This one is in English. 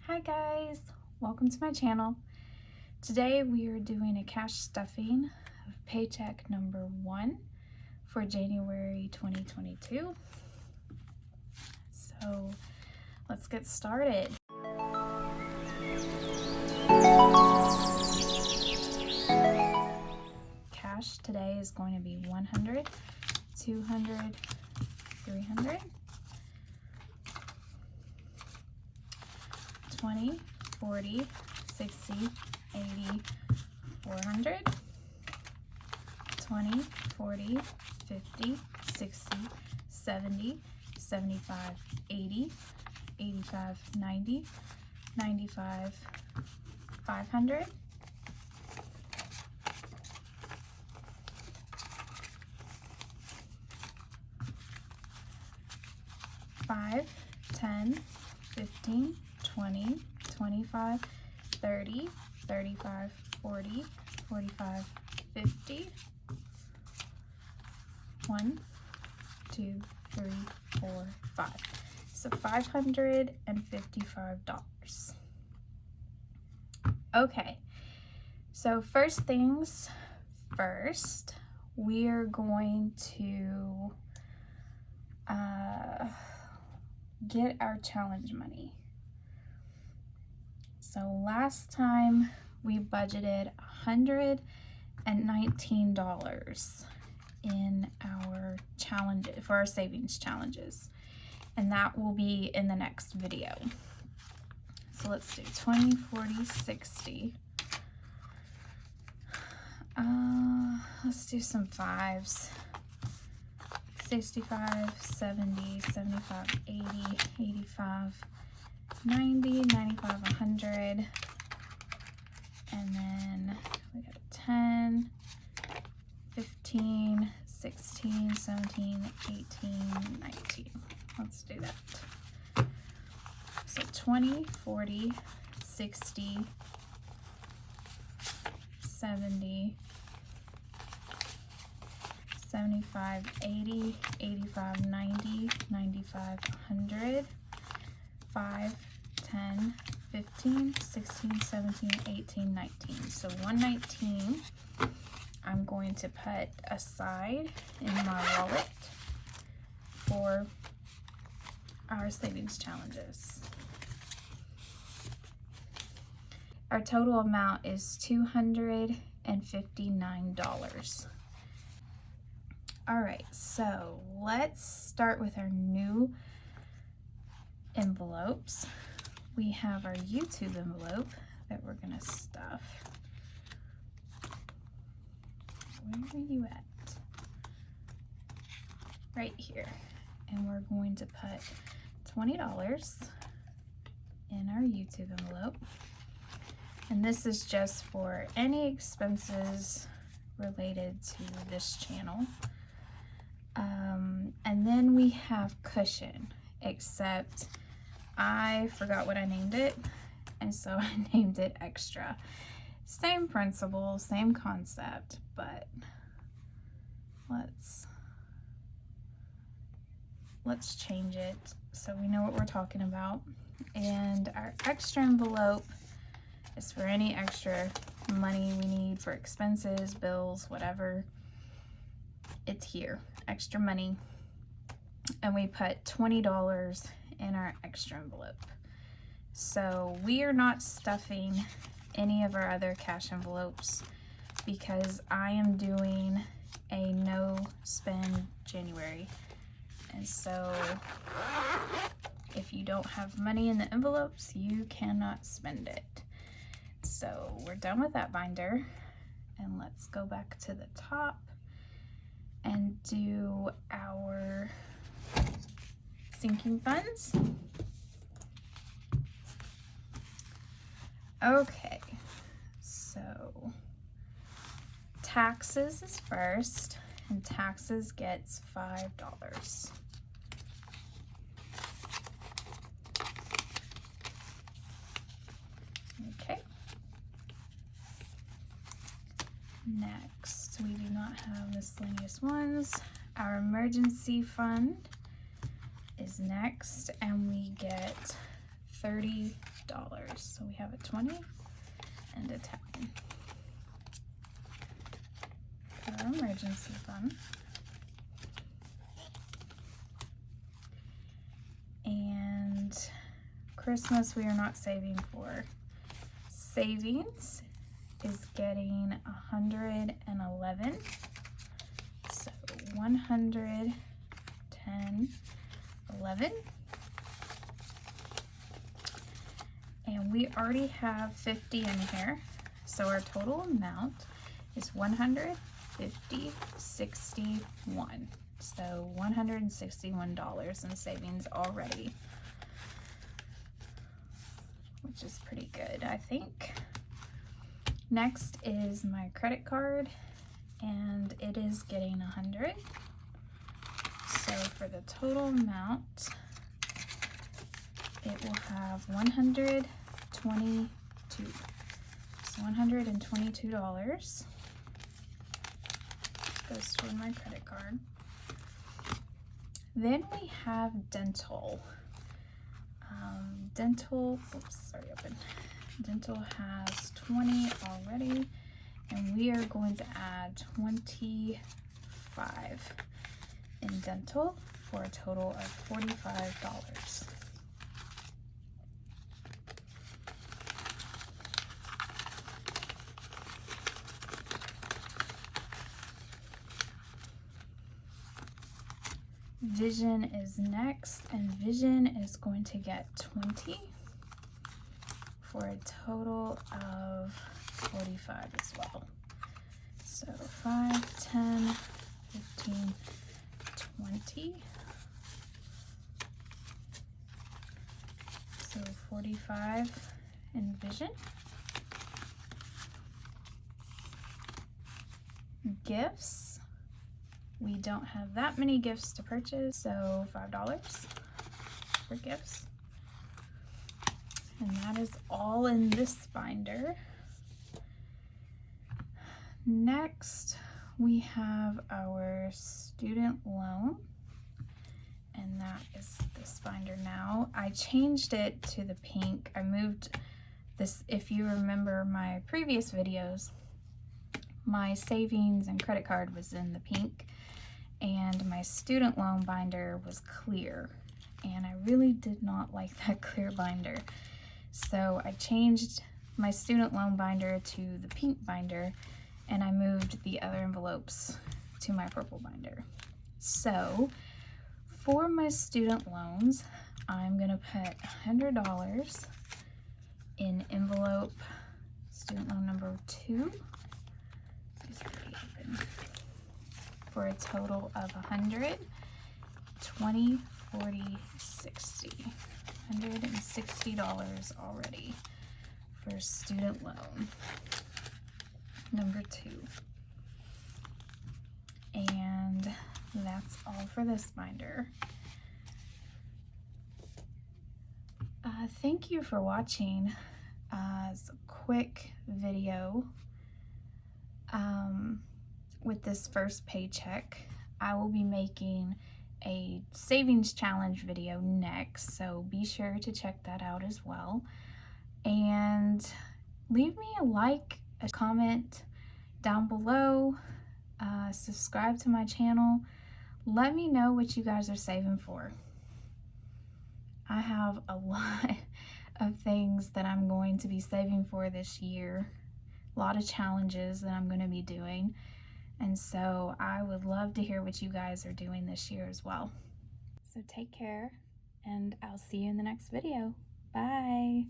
Hi guys, welcome to my channel. Today we are doing a cash stuffing of paycheck number 1 for January 2022. So let's get started. Cash today is going to be 100, 200, 300, 20, 40, 60, 80, 400, 20, 40, 50, 60, 70, 75, 80, 85, 90, 95, 500, 5, 10, 15, 20, 25, 30, 35, 40, 45, 50, 1, 2, 3, 4, 5. So $555. Okay, so first things first, we are going to get our challenge money. So last time we budgeted $119 in our challenge for our savings challenges, and that will be in the next video. So let's do 20, 40, 60. Let's do some 5s. 65, 70, 75, 80, 85, 90, 95, 100, and then we got 10, 15, 16, 17, 18, 19. Let's do that. So 20, 40, 60, 70, 75, 80, 85, 90, 95, 100, 5, 10, 15, 16, 17, 18, 19. So 119 I'm going to put aside in my wallet for our savings challenges. Our total amount is $259. All right, so let's start with our new envelopes. We have our YouTube envelope that we're gonna stuff. Where are you at? Right here. And we're going to put $20 in our YouTube envelope. And this is just for any expenses related to this channel. And then we have cushion, except I forgot what I named it, and so I named it extra. Same principle, same concept, but let's change it so we know what we're talking about. And our extra envelope is for any extra money we need for expenses, bills, whatever. It's here, extra money. And we put $20 in our extra envelope. So we are not stuffing any of our other cash envelopes because I am doing a no spend January. And so if you don't have money in the envelopes, you cannot spend it. So we're done with that binder, and let's go back to the top and do our sinking funds. Okay, so taxes is first, and taxes gets $5. Okay. Next, we do not have miscellaneous ones. Our emergency fund is next, and we get $30. So we have a 20 and a 10 for our emergency fund. And Christmas we are not saving for. Savings is getting 111. So 110, 11. And we already have 50 in here. So our total amount is 150.61. So $161 in savings already, which is pretty good, I think. Next is my credit card, and it is getting 100. So for the total amount, it will have 122. So $122 goes toward my credit card. Then we have dental. Dental has 20 already, and we are going to add 25 in dental for a total of $45. Vision is next, and Vision is going to get 20 for a total of 45 as well. So 5, 10, 15, 20. So 45 in Vision. Gifts. We don't have that many gifts to purchase, so $5 for gifts. And that is all in this binder. Next, we have our student loan, and that is this binder now. I changed it to the pink. I moved this, if you remember my previous videos, my savings and credit card was in the pink, and my student loan binder was clear, and I really did not like that clear binder. So I changed my student loan binder to the pink binder, and I moved the other envelopes to my purple binder. So for my student loans, I'm gonna put $100 in envelope student loan number 2. For a total of 100, 20, 40, 60. $160 already for student loan number 2. And that's all for this binder. Thank you for watching. It's a quick video with this first paycheck. I will be making a savings challenge video next, so be sure to check that out as well. And leave me a like, a comment down below, subscribe to my channel. Let me know what you guys are saving for. I have a lot of things that I'm going to be saving for this year, a lot of challenges that I'm going to be doing. And so I would love to hear what you guys are doing this year as well. So take care, and I'll see you in the next video. Bye.